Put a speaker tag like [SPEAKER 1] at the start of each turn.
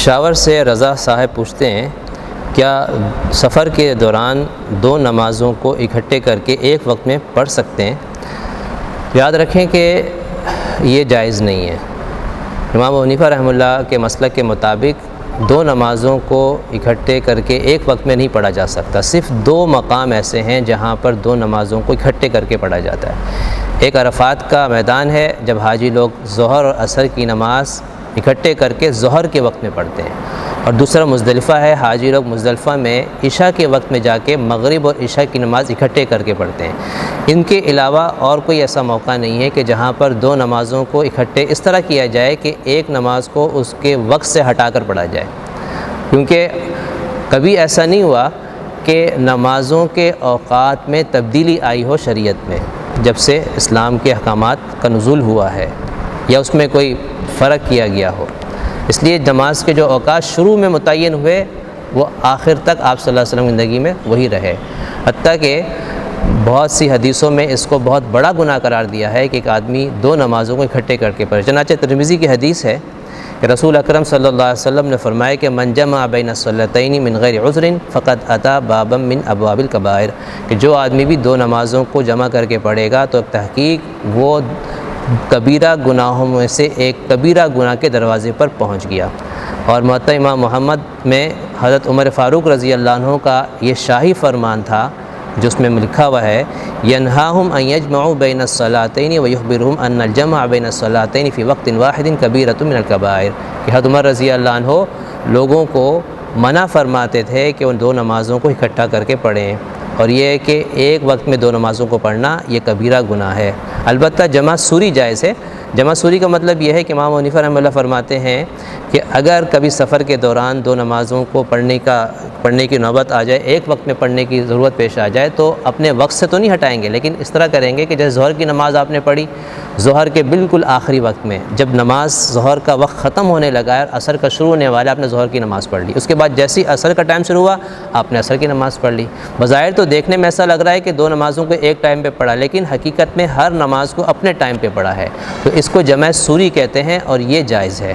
[SPEAKER 1] پشاور سے رضا صاحب پوچھتے ہیں کیا سفر کے دوران دو نمازوں کو اکٹھے کر کے ایک وقت میں پڑھ سکتے ہیں؟ یاد رکھیں کہ یہ جائز نہیں ہے۔ امام ابو حنیفہ رحمہ اللہ کے مسلک کے مطابق دو نمازوں کو اکٹھے کر کے ایک وقت میں نہیں پڑھا جا سکتا۔ صرف دو مقام ایسے ہیں جہاں پر دو نمازوں کو اکٹھے کر کے پڑھا جاتا ہے۔ ایک عرفات کا میدان ہے جب حاجی لوگ ظہر اور عصر کی نماز اکٹھے کر کے ظہر کے وقت میں پڑھتے ہیں، اور دوسرا مزدلفہ ہے، حاجی لوگ مزدلفہ میں عشاء کے وقت میں جا کے مغرب اور عشاء کی نماز اکٹھے کر کے پڑھتے ہیں۔ ان کے علاوہ اور کوئی ایسا موقع نہیں ہے کہ جہاں پر دو نمازوں کو اکٹھے اس طرح کیا جائے کہ ایک نماز کو اس کے وقت سے ہٹا کر پڑھا جائے، کیونکہ کبھی ایسا نہیں ہوا کہ نمازوں کے اوقات میں تبدیلی آئی ہو شریعت میں جب سے اسلام کے احکامات کا نزول ہوا ہے، یا اس میں کوئی فرق کیا گیا ہو۔ اس لیے نماز کے جو اوقات شروع میں متعین ہوئے وہ آخر تک آپ صلی اللہ علیہ وسلم کی زندگی میں وہی رہے، حتیٰ کہ بہت سی حدیثوں میں اس کو بہت بڑا گناہ قرار دیا ہے کہ ایک آدمی دو نمازوں کو اکٹھے کر کے پڑھے۔ چنانچہ ترمذی کی حدیث ہے کہ رسول اکرم صلی اللہ علیہ وسلم نے فرمایا کہ من جمع بین الصلاتین من غیر عذر فقد اتی بابا من ابواب الکبائر، کہ جو آدمی بھی دو نمازوں کو جمع کر کے پڑھے گا تو تحقیق وہ کبیرہ گناہوں میں سے ایک کبیرہ گناہ کے دروازے پر پہنچ گیا۔ اور موطا امام محمد میں حضرت عمر فاروق رضی اللہ عنہ کا یہ شاہی فرمان تھا جو اس میں لکھا ہوا ہے ینہاہم ان یجمعوا بین الصلاتین ویخبرہم ان الجمع بین الصلاتین فی وقت واحد کبیرۃ من الکبائر، کہ حضرت عمر رضی اللہ عنہ لوگوں کو منع فرماتے تھے کہ ان دو نمازوں کو اکٹھا کر کے پڑھیں، اور یہ کہ ایک وقت میں دو نمازوں کو پڑھنا یہ کبیرہ گناہ ہے۔ البتہ جمع سوری جائز ہے۔ جمع سوری کا مطلب یہ ہے کہ امام حنیفہ رحمہ اللہ فرماتے ہیں کہ اگر کبھی سفر کے دوران دو نمازوں کو پڑھنے کی نوبت آ جائے، ایک وقت میں پڑھنے کی ضرورت پیش آ جائے، تو اپنے وقت سے تو نہیں ہٹائیں گے، لیکن اس طرح کریں گے کہ جیسے ظہر کی نماز آپ نے پڑھی، ظہر کے بالکل آخری وقت میں جب نماز ظہر کا وقت ختم ہونے لگا ہے اور عصر کا شروع ہونے والا، آپ نے ظہر کی نماز پڑھ لی، اس کے بعد جیسی عصر کا ٹائم شروع ہوا آپ نے عصر کی نماز پڑھ لی۔ بظاہر تو دیکھنے میں ایسا لگ رہا ہے کہ دو نمازوں کو ایک ٹائم پہ پڑھا، لیکن حقیقت میں ہر نماز کو اپنے ٹائم پہ پڑھا ہے، تو اس کو جمع سوری کہتے ہیں اور یہ جائز ہے۔